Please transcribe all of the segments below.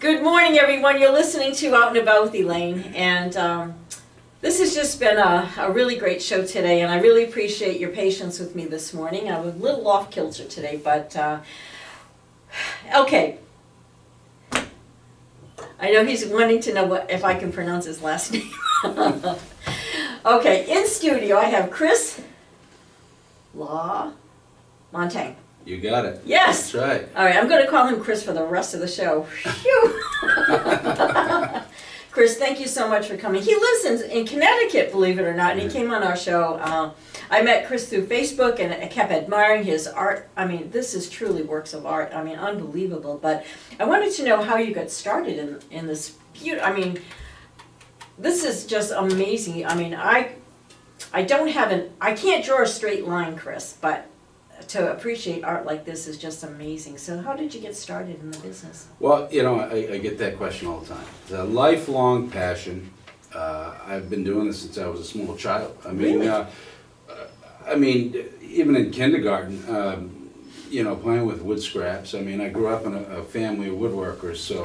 Good morning, everyone. You're listening to Out and About with Elaine, and this has just been a really great show today, and I really appreciate your patience with me this morning. I was a little off kilter today, but okay. I know he's wanting to know if I can pronounce his last name. Okay, in studio I have Chris LaMontagne. You got it. Yes. That's right. All right, I'm going to call him Chris for the rest of the show. Phew. Chris, thank you so much for coming. He lives in Connecticut, believe it or not, and he came on our show. I met Chris through Facebook, and I kept admiring his art. I mean, this is truly works of art. I mean, unbelievable. But I wanted to know how you got started in this beautiful. I mean, this is just amazing. I mean, I can't draw a straight line, Chris, but to appreciate art like this is just amazing. So how did you get started in the business? Well, you know, I get that question all the time. It's a lifelong passion. I've been doing this since I was a small child. I mean, Really? Even in kindergarten, you know, playing with wood scraps. I mean, I grew up in a family of woodworkers, so,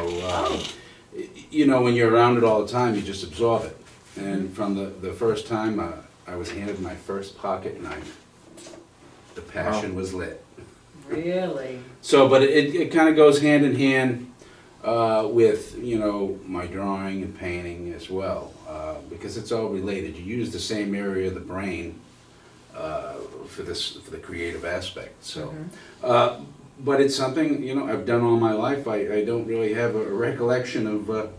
you know, when you're around it all the time, you just absorb it. And from the first time I was handed my first pocket knife, the passion was lit. Really? So, but it kind of goes hand in hand with, you know, my drawing and painting as well, because it's all related. You use the same area of the brain for the creative aspect. So, but it's something, you know, I've done all my life. I don't really have a recollection of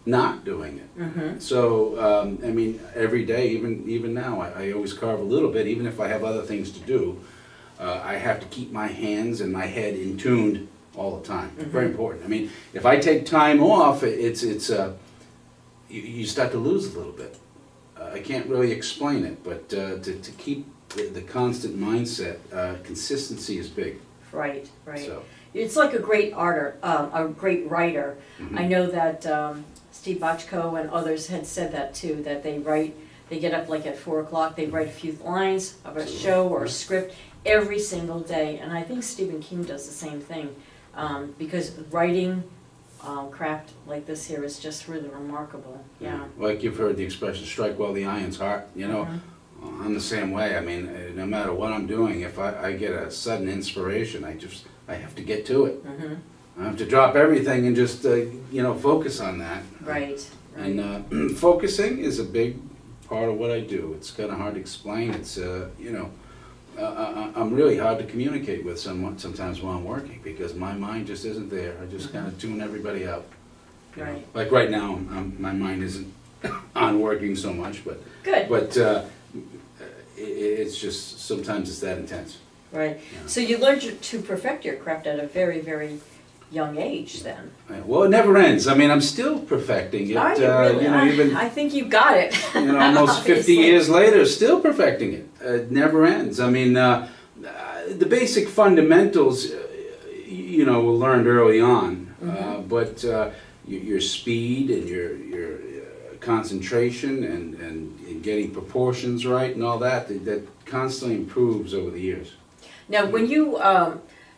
not doing it. So, I mean, every day, even now, I always carve a little bit, even if I have other things to do. I have to keep my hands and my head in tuned all the time. Very important. I mean, if I take time off, you start to lose a little bit. I can't really explain it, but to keep the constant mindset, consistency is big. Right, right. So. It's like a great a great writer. I know that Steve Bochco and others had said that too, that they get up like at 4 o'clock, they write a few lines of a show or a script every single day. And I think Stephen King does the same thing, because writing craft like this here is just really remarkable. Yeah. Like you've heard the expression, strike while the iron's hot, you know. I'm the same way. I mean, no matter what I'm doing, if I get a sudden inspiration, I have to get to it. I have to drop everything and just, you know, focus on that. Right. And focusing is a big part of what I do. It's kind of hard to explain. It's, you know, I'm really hard to communicate with sometimes while I'm working, because my mind just isn't there. I just kind of tune everybody out. Right. Like right now, my mind isn't on working so much, but Good. But it's just sometimes it's that intense. Right. Yeah. So you learned to perfect your craft at a very, very young age then. Well, it never ends. I mean, I'm still perfecting it. Really? You know, even I think you got it. you know, almost 50 years later, still perfecting it. It never ends. I mean, the basic fundamentals, you know, were learned early on, but your speed and your concentration and getting proportions right and all that constantly improves over the years. Now, when you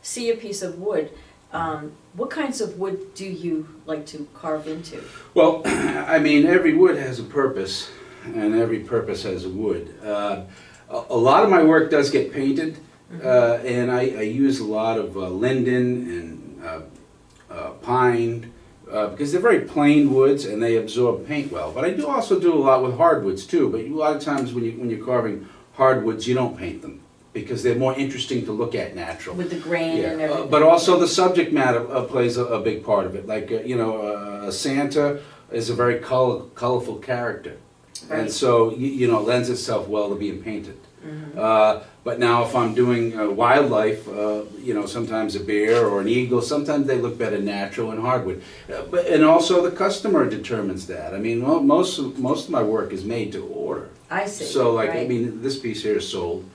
see a piece of wood, what kinds of wood do you like to carve into? Well, I mean, every wood has a purpose, and every purpose has a wood. A lot of my work does get painted, and I use a lot of linden and pine, because they're very plain woods and they absorb paint well. But I do also do a lot with hardwoods too. But a lot of times when you're carving hardwoods, you don't paint them, because they're more interesting to look at natural. With the grain and everything. But also the subject matter plays a big part of it. Like, you know, Santa is a very colorful character. Right. And so, you know, it lends itself well to being painted. But now if I'm doing wildlife, you know, sometimes a bear or an eagle, sometimes they look better natural in hardwood. And also the customer determines that. I mean, well, most of my work is made to order. I see. So, like, right. I mean, this piece here is sold.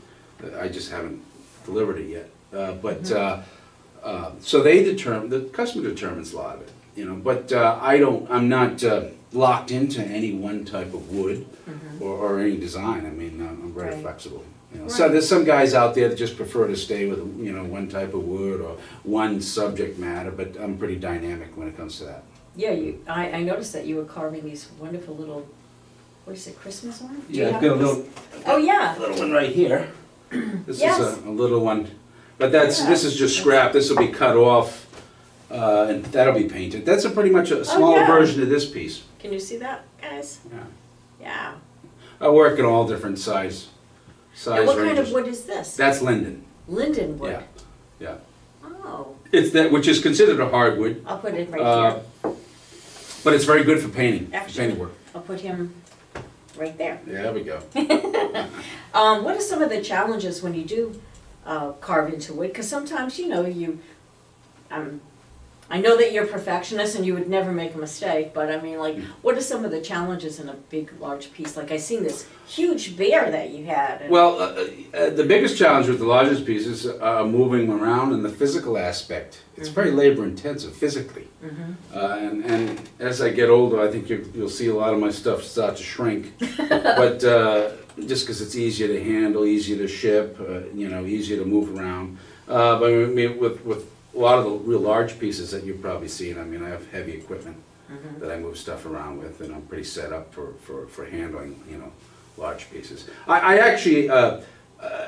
I just haven't delivered it yet. So the customer determines a lot of it, you know. But I'm not locked into any one type of wood or any design. I mean, I'm very flexible. You know. Right. So there's some guys out there that just prefer to stay with, you know, one type of wood or one subject matter, but I'm pretty dynamic when it comes to that. Yeah, I noticed that you were carving these wonderful little, what is it, Christmas one? Do you Yeah, I've have got a these? little, Oh, yeah. little one right here. This is Yes. a little one, but this Yeah. is just scrap. This will be cut off, and that'll be painted. That's pretty much a smaller yeah. version of this piece. Can you see that, guys? Yeah. Yeah. I work in all different size And what ranges. kind of wood is this? That's linden. Linden wood? Yeah, yeah. Oh, It's that, which is considered a hardwood, I'll put it right here. but it's very good for painting, Actually- painting work. I'll put him right there. Yeah, there we go. What are some of the challenges when you do carve into wood? Because sometimes, you know, I know that you're a perfectionist and you would never make a mistake, but I mean, like, what are some of the challenges in a big, large piece? Like, I seen this huge bear that you had. And Well, the biggest challenge with the largest pieces are moving around and the physical aspect. It's very labor intensive physically. And as I get older, I think you'll see a lot of my stuff start to shrink. But just because it's easier to handle, easier to ship, you know, easier to move around. But I mean, with a lot of the real large pieces that you've probably seen, I mean, I have heavy equipment that I move stuff around with, and I'm pretty set up for handling, you know, large pieces. I actually,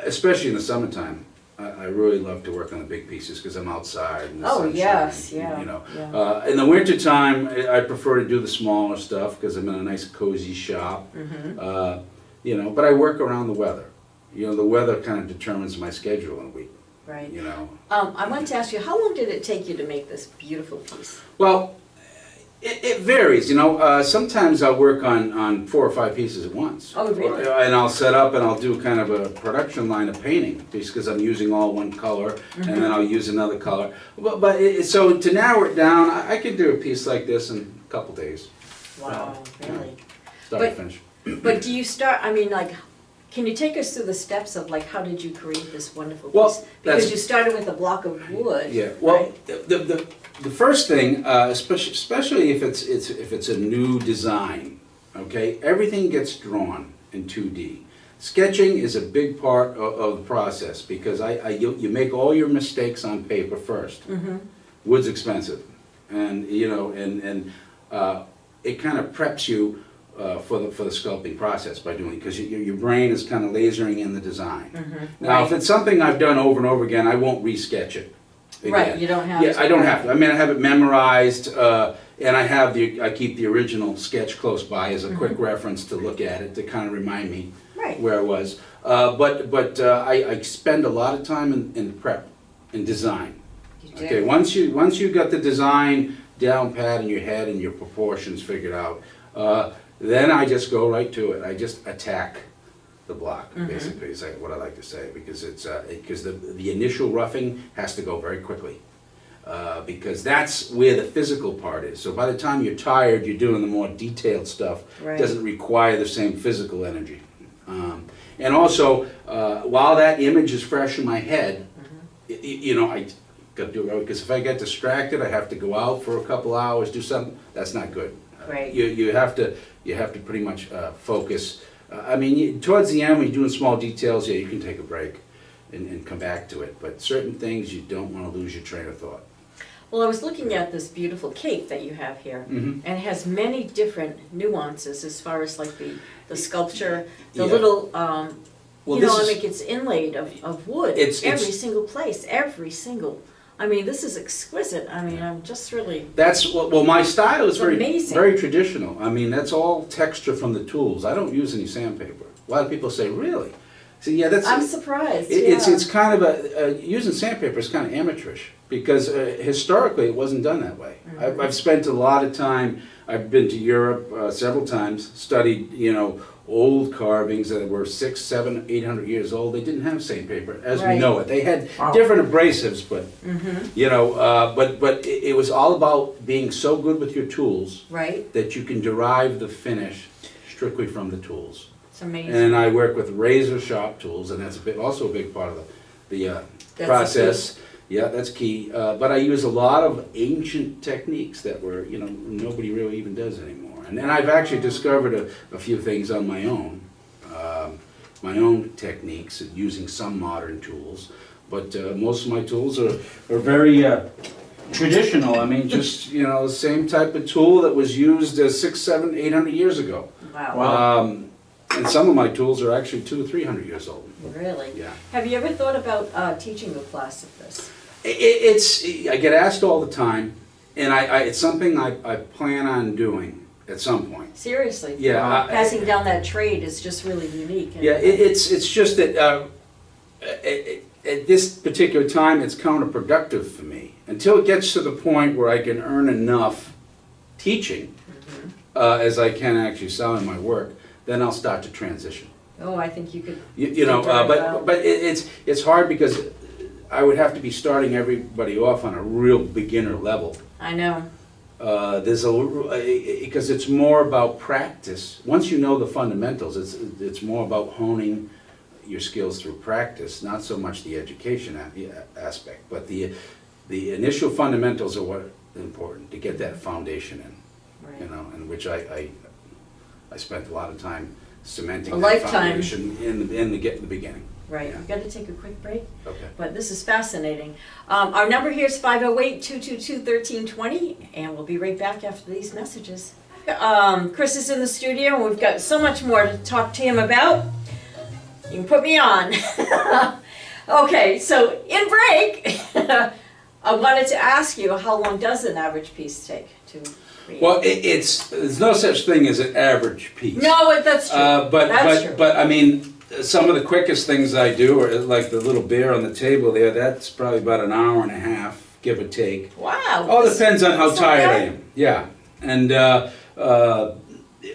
especially in the summertime, I really love to work on the big pieces because I'm outside in the sunshine. yes, and, yeah, you know, yeah. in the wintertime, I prefer to do the smaller stuff because I'm in a nice cozy shop. You know, but I work around the weather. You know, the weather kind of determines my schedule in a week. Right. You know. I wanted to ask you, how long did it take you to make this beautiful piece? Well, it varies, you know. Sometimes I'll work on 4 or 5 pieces at once. Oh, really? And I'll set up and I'll do kind of a production line of painting because I'm using all one color and then I'll use another color. So to narrow it down, I could do a piece like this in a couple days. Wow, really? Start to finish. But do you start, I mean, like, can you take us through the steps of, like, how did you create this wonderful piece? Well, Because you started with a block of wood. Yeah, well, right? the first thing, especially if it's a new design, okay, everything gets drawn in 2D. Sketching is a big part of the process because you make all your mistakes on paper first. Wood's expensive, and you know, and it kind of preps you for the sculpting process by doing it because your brain is kind of lasering in the design. Now, if it's something I've done over and over again, I won't re-sketch it. Again. Right, you don't have to. Yeah, I don't have to. I mean, I have it memorized, and I keep the original sketch close by as a quick reference to look at it to kind of remind me where I was. But I spend a lot of time in prep, in design. You do. Okay, once you got the design down pat in your head and your proportions figured out, then I just go right to it. I just attack the block, basically, is what I like to say, because it's because the initial roughing has to go very quickly, because that's where the physical part is. So by the time you're tired, you're doing the more detailed stuff. Right. Doesn't require the same physical energy. And also, while that image is fresh in my head, you know, I got to do it because if I get distracted, I have to go out for a couple hours, do something. That's not good. Right. You have to pretty much focus. I mean, towards the end, when you're doing small details, yeah, you can take a break and come back to it. But certain things, you don't want to lose your train of thought. Well, I was looking at this beautiful cape that you have here, and it has many different nuances as far as like the sculpture, the Yeah. little, Well, you know, this is- like it's inlaid of wood, every single place, every single. I mean, this is exquisite. I mean, I'm just really. That's well, my style is very amazing. very traditional. I mean, that's all texture from the tools. I don't use any sandpaper. A lot of people say, really? See, yeah, that's. I'm surprised. It's kind of using sandpaper is kind of amateurish because historically it wasn't done that way. I've spent a lot of time. I've been to Europe several times, studied, you know, old carvings that were 600, 700, 800 years old. They didn't have sandpaper as we know it. They had different abrasives, but you know, but it was all about being so good with your tools that you can derive the finish strictly from the tools. It's amazing. And I work with razor sharp tools, and that's also a big part of the process. Yeah, that's key. But I use a lot of ancient techniques that were, you know, nobody really even does anymore. And then I've actually discovered a few things on my own techniques using some modern tools. But most of my tools are very, traditional. I mean, just, you know, the same type of tool that was used 600, 700, 800 years ago. Wow. And some of my tools are actually 200 or 300 years old. Really? Yeah. Have you ever thought about teaching the class of this? I get asked all the time, and it's something I plan on doing at some point. Seriously? Yeah. Passing down that trade is just really unique. Yeah, it's just that at this particular time, it's counterproductive for me. Until it gets to the point where I can earn enough teaching as I can actually selling my work, then I'll start to transition. Oh, I think you could. You know, but it's hard because I would have to be starting everybody off on a real beginner level. I know. Because it's more about practice. Once you know the fundamentals, it's more about honing your skills through practice, not so much the education aspect, but the initial fundamentals are what are important to get that foundation in. Right. You know, in which I spent a lot of time cementing A that lifetime. foundation in the beginning. Right. Yeah. We've got to take a quick break. Okay. But this is fascinating. Our number here is 508-222-1320, and we'll be right back after these messages. Chris is in the studio, and we've got so much more to talk to him about. You can put me on. Okay, so in break, I wanted to ask you, how long does an average piece take to create? Well, there's no such thing as an average piece. No, that's true. That's true. But I mean, some of the quickest things I do are like the little bear on the table there. That's probably about an hour and a half, give or take. Wow. All depends on how that's tired okay. I am. Yeah, and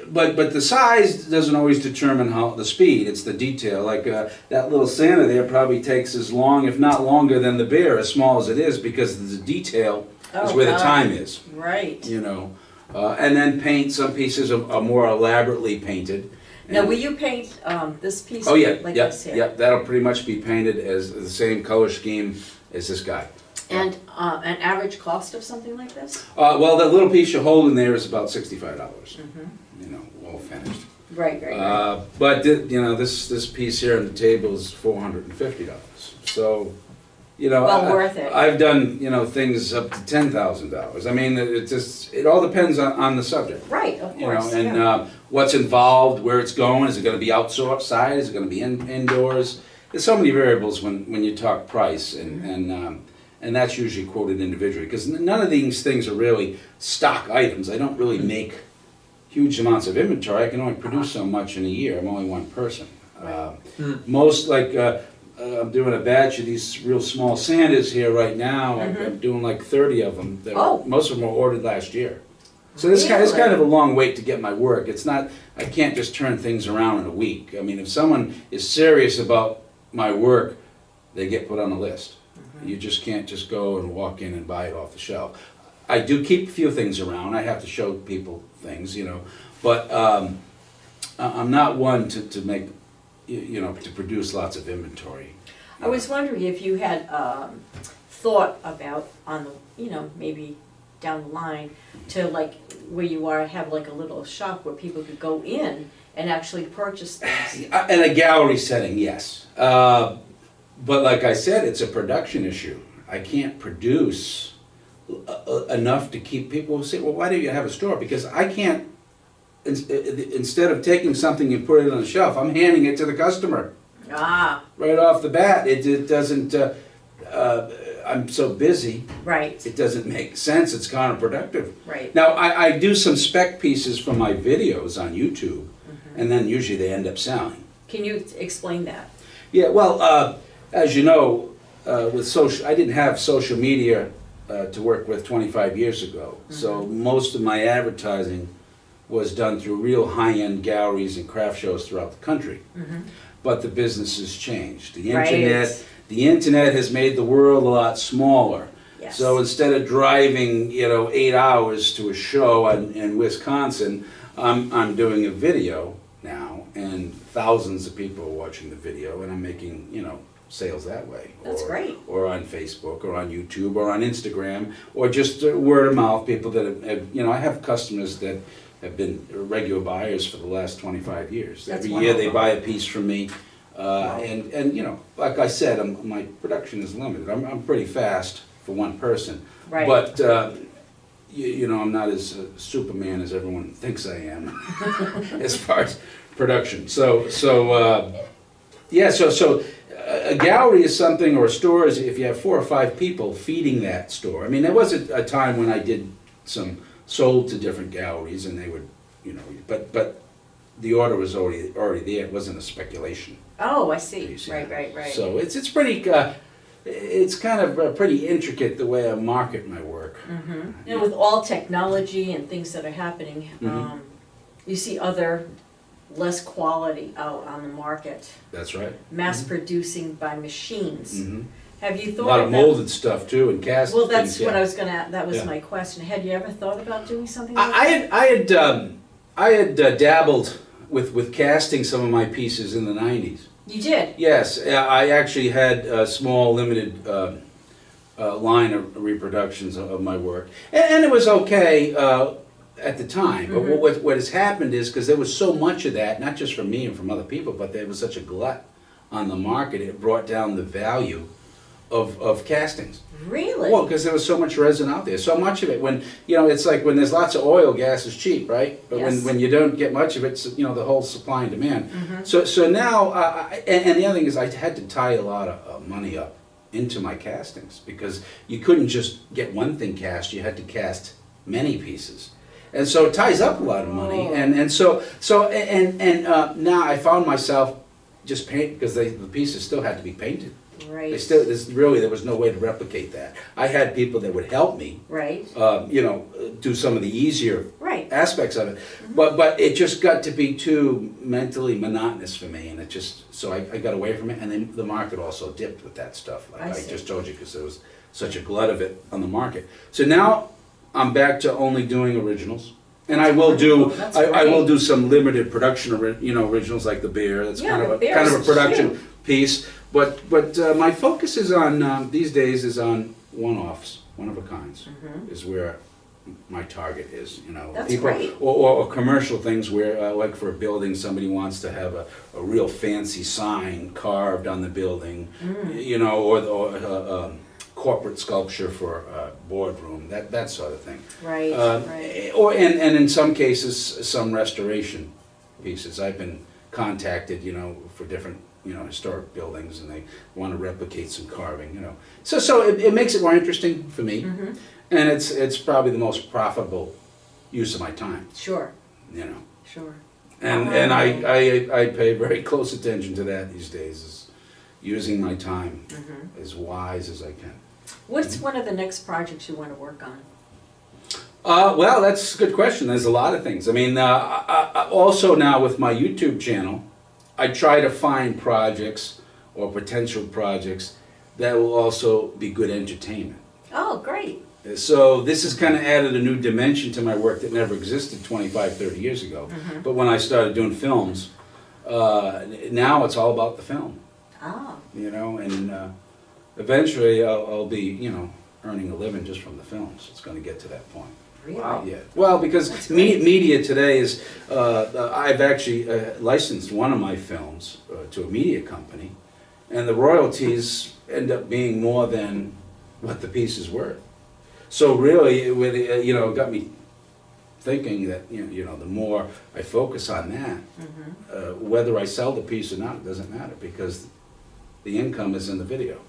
but the size doesn't always determine the speed. It's the detail. Like that little Santa there probably takes as long, if not longer, than the bear, as small as it is, because the detail is where the time is. Right. You know, and then paint. Some pieces are more elaborately painted. Now, will you paint this piece Oh yeah, like yep, this here? yep. That'll pretty much be painted as the same color scheme as this guy. And an average cost of something like this? Well, the little piece you hold in there is about $65. You know, all finished. Right, right. But you know, this piece here on the table is $450. So, you know, Well worth it. I've done, you know, things up to $10,000. I mean, it all depends on the subject. Right, of course. You know, and what's involved, where it's going. Is it going to be outside? Is it going to be indoors? There's so many variables when you talk price, and that's usually quoted individually, because none of these things are really stock items. I don't really make huge amounts of inventory. I can only produce so much in a year. I'm only one person. Most, like, I'm doing a batch of these real small Santas here right now. I'm doing like 30 of them. Most of them were ordered last year. So it's kind of a long wait to get my work. It's not, I can't just turn things around in a week. I mean, if someone is serious about my work, they get put on the list. You just can't just go and walk in and buy it off the shelf. I do keep a few things around. I have to show people things, you know. But I'm not one to make, you know, to produce lots of inventory. I was wondering if you had thought about you know, maybe down the line to, like, where you are, have like a little shop where people could go in and actually purchase things. In a gallery setting, yes. But like I said, it's a production issue. I can't produce enough to keep people who say, well, why do you have a store? Because I can't, instead of taking something and putting it on the shelf, I'm handing it to the customer. Right off the bat. It doesn't, I'm so busy. Right. It doesn't make sense. It's counterproductive. Right. Now, I do some spec pieces for my videos on YouTube, and then usually they end up selling. Can you explain that? Yeah, well, as you know, with I didn't have social media to work with 25 years ago. So most of my advertising was done through real high-end galleries and craft shows throughout the country. But the business has changed. The internet has made the world a lot smaller. Yes. So instead of driving, you know, 8 hours to a show in Wisconsin, I'm doing a video now, and thousands of people are watching the video, and I'm making, you know, sales that way. That's great. Or on Facebook, or on YouTube, or on Instagram, or just word of mouth. People that have, you know, I have customers that have been regular buyers for the last 25 years. That's Every year they wonderful. buy a piece from me, and you know, like I said, my production is limited. I'm pretty fast for one person. Right. But, you know, I'm not as Superman as everyone thinks I am as far as production. So a gallery is something, or a store is if you have 4 or 5 people feeding that store. I mean, there was a time when I did some sold to different galleries, and they would, you know, but the order was already there. It wasn't a speculation. Oh, I see. piece, Right. So it's pretty. It's kind of pretty intricate the way I market my work. Mm-hmm. And with all technology and things that are happening, Mm-hmm. you see other less quality out on the market, That's right. mass producing by machines. Mm-hmm. Have you A thought lot of about? molded stuff too, and cast. Well, that's things, what yeah. I was gonna. That was Yeah. my question. Had you ever thought about doing something like that? I had dabbled with casting some of my pieces in the '90s. You did. Yes, I actually had a small limited line of reproductions of my work, and it was okay at the time. But Mm-hmm. what has happened is, because there was so much of that, not just from me and from other people, but there was such a glut on the market, it brought down the value of castings. Really? Well, because there was so much resin out there, so much of it. When, you know, it's like when there's lots of oil, gas is cheap, right? But Yes. when you don't get much of it, it's, you know, the whole supply and demand. Mhm. So now, and the other thing is, I had to tie a lot of money up into my castings, because you couldn't just get one thing cast; you had to cast many pieces, and so it ties up a lot of money. Oh. And so now I found myself just paint, because the pieces still had to be painted. Right. There was no way to replicate that. I had people that would help me, Right. you know, do some of the easier Right. aspects of it. But it just got to be too mentally monotonous for me, and it just, so I got away from it, and then the market also dipped with that stuff, like I I see. just told you, because there was such a glut of it on the market. So now I'm back to only doing originals. And I will do, That's I will great. do some limited production, originals like the bear. That's Yeah, kind of the a bear's production cute. piece. But my focus is on these days is on one-offs, one-of-a-kinds, is where my target is. You know, That's people great. or commercial things where, like for a building, somebody wants to have a real fancy sign carved on the building, you know, or corporate sculpture for a boardroom, that sort of thing. Right. Right. Or and in some cases, some restoration pieces. I've been contacted, you know, for different, you know, historic buildings, and they want to replicate some carving, you know. So it makes it more interesting for me, and it's probably the most profitable use of my time, Sure. you know. Sure. And I pay very close attention to that these days, is using my time as wise as I can. What's one of the next projects you want to work on? Well, that's a good question. There's a lot of things. I mean, also now with my YouTube channel, I try to find projects or potential projects that will also be good entertainment. Oh, great. So this has kind of added a new dimension to my work that never existed 25, 30 years ago. But when I started doing films, now it's all about the film, Ah. you know, and eventually I'll be, you know, earning a living just from the films. It's going to get to that point. Really? Yeah. Well, because That's great. media today is, I've actually licensed one of my films to a media company, and the royalties end up being more than what the piece is worth. So really, you know, it got me thinking that, you know, the more I focus on that, whether I sell the piece or not, it doesn't matter, because the income is in the video.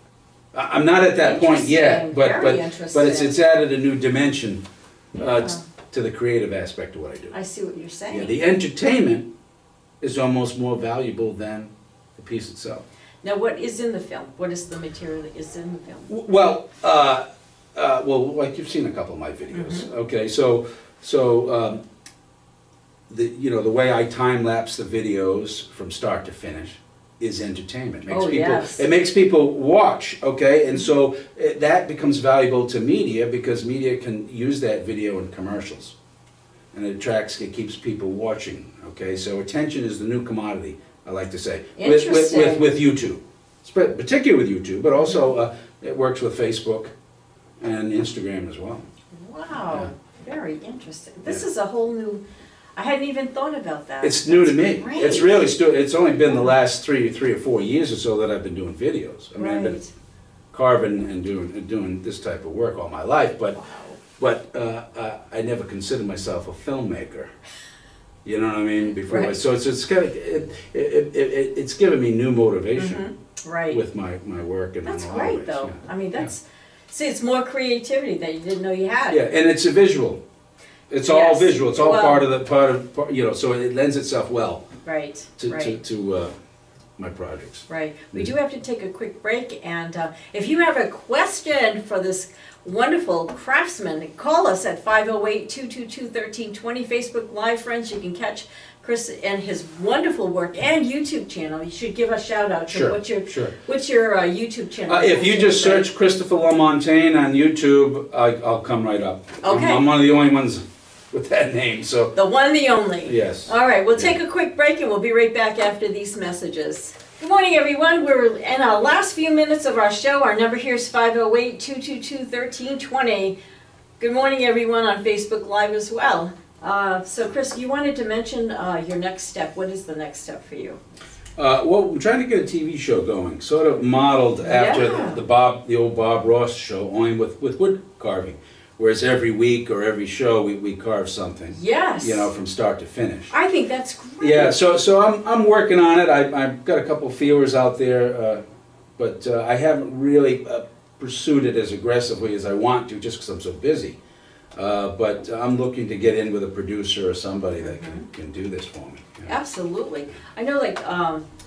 I'm not at that point yet, Interesting. Very but interesting. it's added a new dimension Yeah. to the creative aspect of what I do. I see what you're saying. Yeah, the entertainment is almost more valuable than the piece itself. Now, what is in the film? What is the material that is in the film? Well, like you've seen a couple of my videos. Okay, so the way I time lapse the videos from start to finish is entertainment. Yes. It makes people watch. Okay, and so that becomes valuable to media, because media can use that video in commercials, and it keeps people watching. Okay, so attention is the new commodity, I like to say. Interesting. With YouTube, particularly with YouTube, but also it works with Facebook and Instagram as well. Wow, very interesting. This is a whole new, I hadn't even thought about that. It's new to me. Great. It's really it's only been the last three or 4 years or so that I've been doing videos. I mean, I've been Right. carving and doing this type of work all my life, but I never considered myself a filmmaker. You know what I mean? Before, Right. so it's kind of it's given me new motivation Right. with my work and That's in a lot of great, ways, though. yeah. I mean, see, it's more creativity that you didn't know you had. Yeah, and it's a visual. It's all Yes. visual. It's all Well- part of you know. So it lends itself well Right, right. to my projects. Right. We do have to take a quick break, and if you have a question for this wonderful craftsman, call us at 508-222-1320. Facebook Live, friends, you can catch Chris and his wonderful work and YouTube channel. You should give a shout out to Sure, what's your sure. YouTube channel? If you just search Christopher LaMontagne on YouTube, I'll come right up. Okay. I'm one of the only ones with that name, so The one, the only. yes. All right, we'll take a quick break and we'll be right back after these messages. Good morning, everyone. We're in our last few minutes of our show. Our number here is 508-222-1320. Good morning, everyone, on Facebook Live as well. So, Chris, you wanted to mention your next step. What is the next step for you? Well, I'm trying to get a TV show going, sort of modeled after Yeah. the old Bob Ross show, only with wood carving. Whereas every week or every show we carve something, Yes. you know, from start to finish. I think that's great. Yeah, so I'm working on it. I've got a couple feelers out there, but I haven't really pursued it as aggressively as I want to, just because I'm so busy. But I'm looking to get in with a producer or somebody that can do this for me. You know? Absolutely. I know, like,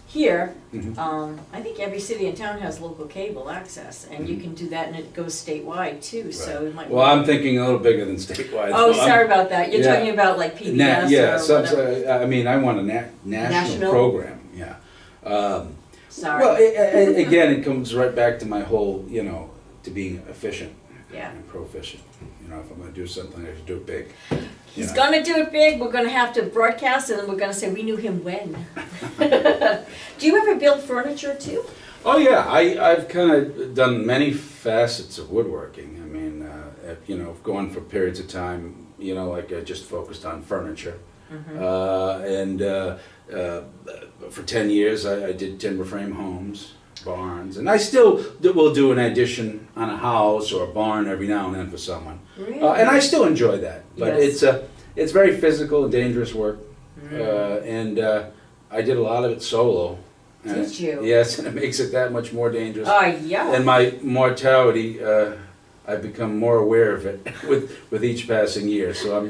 here, Mhm. I think every city and town has local cable access, and you can do that, and it goes statewide too, so it might. Well, I'm thinking a little bigger than statewide. Oh, So I'm- sorry about that. You're Yeah. talking about like PBS Yeah, or whatever. I mean, I want a national program, yeah. Sorry. Well, again, it comes right back to my whole, you know, to being efficient Yeah. and proficient. You know, if I'm gonna do something, I should do it big. you He's know. gonna do it big. We're gonna have to broadcast it, and we're gonna say we knew him when. Do you ever build furniture too? Oh yeah, I've kind of done many facets of woodworking. I mean, you know, going for periods of time, you know, like I just focused on furniture. And for 10 years I did timber frame homes, barns, and I still will do an addition on a house or a barn every now and then for someone. Really? And I still enjoy that, but Yes. it's very physical and dangerous work. And I did a lot of it solo. And Did you? Yes, and it makes it that much more dangerous. Oh, yeah. And my mortality, I've become more aware of it with each passing year. So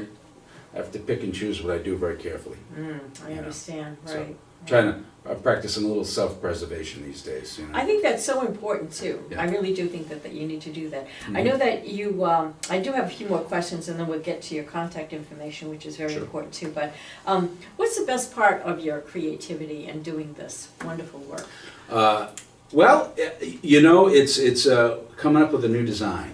I have to pick and choose what I do very carefully. I you know, understand, so right. I'm practicing a little self-preservation these days. You know. I think that's so important too. Yeah. I really do think that you need to do that. I know that you, I do have a few more questions and then we'll get to your contact information, which is very Sure. important too. But what's the best part of your creativity in doing this wonderful work? Well, you know, it's coming up with a new design.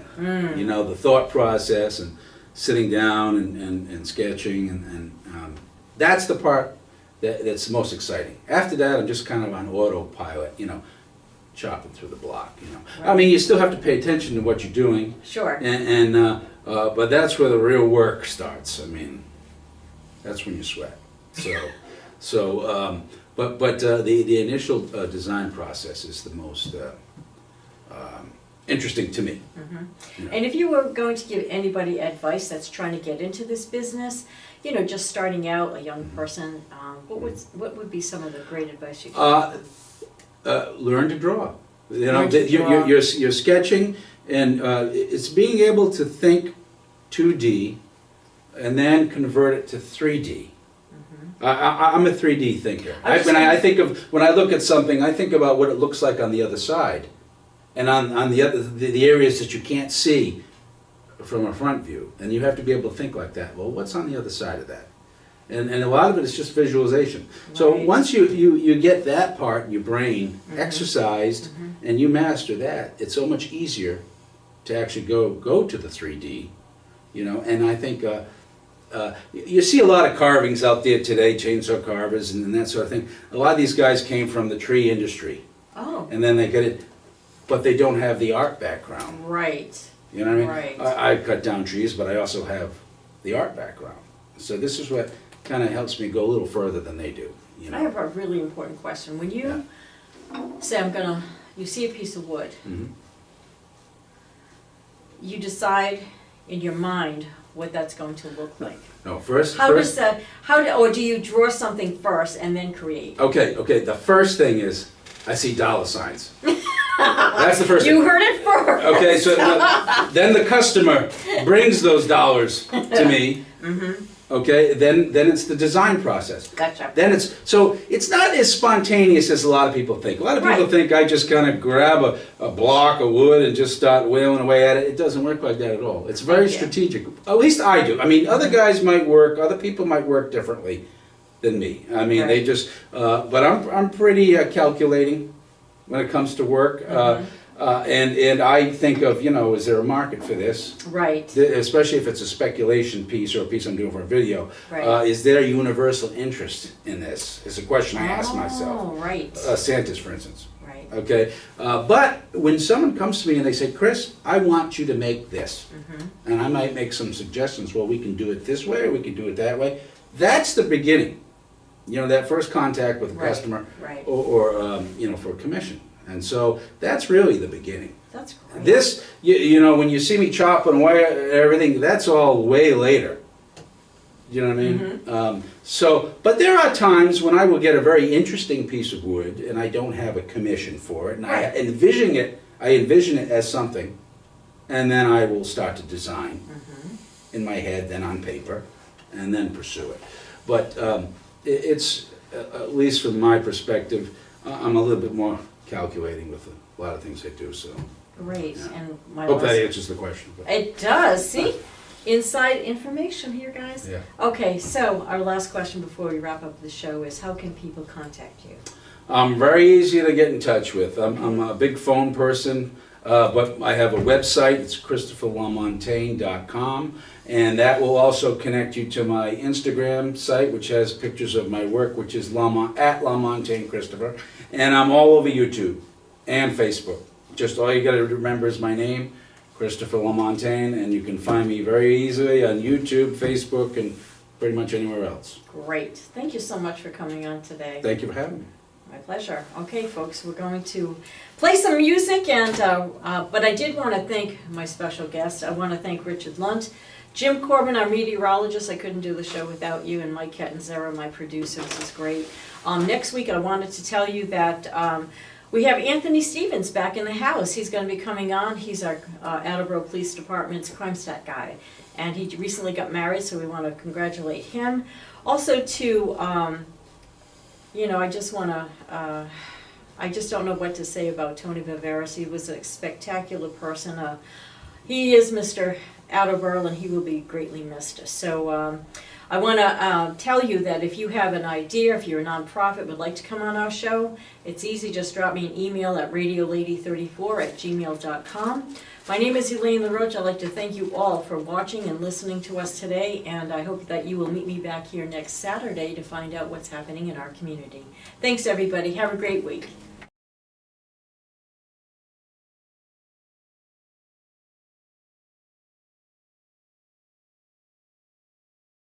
You know, the thought process and sitting down and sketching and that's the part that's the most exciting. After that, I'm just kind of on autopilot, you know, chopping through the block, you know. Right. I mean, you still have to pay attention to what you're doing, Sure. but that's where the real work starts. I mean, that's when you sweat. But the initial design process is the most interesting to me. You know. And if you were going to give anybody advice that's trying to get into this business, you know, just starting out, a young person, what would be some of the great advice you could give? Learn to draw. You know, Learn to draw. you're sketching, and it's being able to think 2D and then convert it to 3D. I'm a 3D thinker. When I look at something, I think about what it looks like on the other side, and on the areas that you can't see from a front view, and you have to be able to think like that. Well, what's on the other side of that? And a lot of it is just visualization. So Right. once you get that part in your brain exercised and you master that, it's so much easier to actually go to the 3D, you know. And I think you see a lot of carvings out there today, chainsaw carvers and that sort of thing. A lot of these guys came from the tree industry, Oh, and then they get it, but they don't have the art background. right. You know what I Right. mean? I cut down trees, but I also have the art background. So this is what kind of helps me go a little further than they do. You know? I have a really important question. When you say you see a piece of wood, Mhm. you decide in your mind what that's going to look like? No, first. How does that, or do you draw something first and then create? Okay, the first thing is, I see dollar signs. That's the first thing. You heard it first. Okay, so then the customer brings those dollars to me. Okay, then it's the design process. Gotcha. Then it's not as spontaneous as a lot of people think. A lot of people think I just kind of grab a block of wood and just start wailing away at it. It doesn't work like that at all. It's very strategic. At least I do. I mean, other guys might work, other people might work differently than me. I mean, they just, but I'm pretty calculating when it comes to work. And I think of, is there a market for this? Right. Especially if it's a speculation piece or a piece I'm doing for a video. Right. Is there universal interest in this? It's a question I ask myself. Oh, right. Santa's, for instance. Right. Okay. But when someone comes to me and they say, Chris, I want you to make this. And I might make some suggestions. Well, we can do it this way or we can do it that way. That's the beginning. That first contact with the customer or for commission. And so that's really the beginning. That's great. This, when you see me chopping away everything, that's all way later. You know what I mean? But there are times when I will get a very interesting piece of wood and I don't have a commission for it, and I envision it as something, and then I will start to design in my head, then on paper, and then pursue it. But it's, at least from my perspective, I'm a little bit more calculating with a lot of things I do, so. Great, and my hope that answers the question. It does, see? Inside information here, guys. Yeah. Okay, so our last question before we wrap up the show is, how can people contact you? I'm very easy to get in touch with. I'm a big phone person, but I have a website. It's ChristopherLaMontagne.com, and that will also connect you to my Instagram site, which has pictures of my work, which is at LaMontagne Christopher. And I'm all over YouTube and Facebook. Just all you got to remember is my name, Christopher LaMontagne, and you can find me very easily on YouTube, Facebook, and pretty much anywhere else. Great. Thank you so much for coming on today. Thank you for having me. My pleasure. Okay, folks, we're going to play some music, and but I did want to thank my special guest. I want to thank Richard Lunt, Jim Corbin, our meteorologist. I couldn't do the show without you, and Mike Catanzaro, my producer. This is great. Next week, I wanted to tell you that we have Anthony Stevens back in the house. He's going to be coming on. He's our Attleboro Police Department's crime stat guy, and he recently got married, so we want to congratulate him. Also, to I just want to. I just don't know what to say about Tony Viveris. He was a spectacular person. He is Mr. Attleboro, and he will be greatly missed. So I want to tell you that if you have an idea, if you're a nonprofit, would like to come on our show, it's easy. Just drop me an email at radiolady34@gmail.com. My name is Elaine Laroche. I'd like to thank you all for watching and listening to us today, and I hope that you will meet me back here next Saturday to find out what's happening in our community. Thanks, everybody. Have a great week.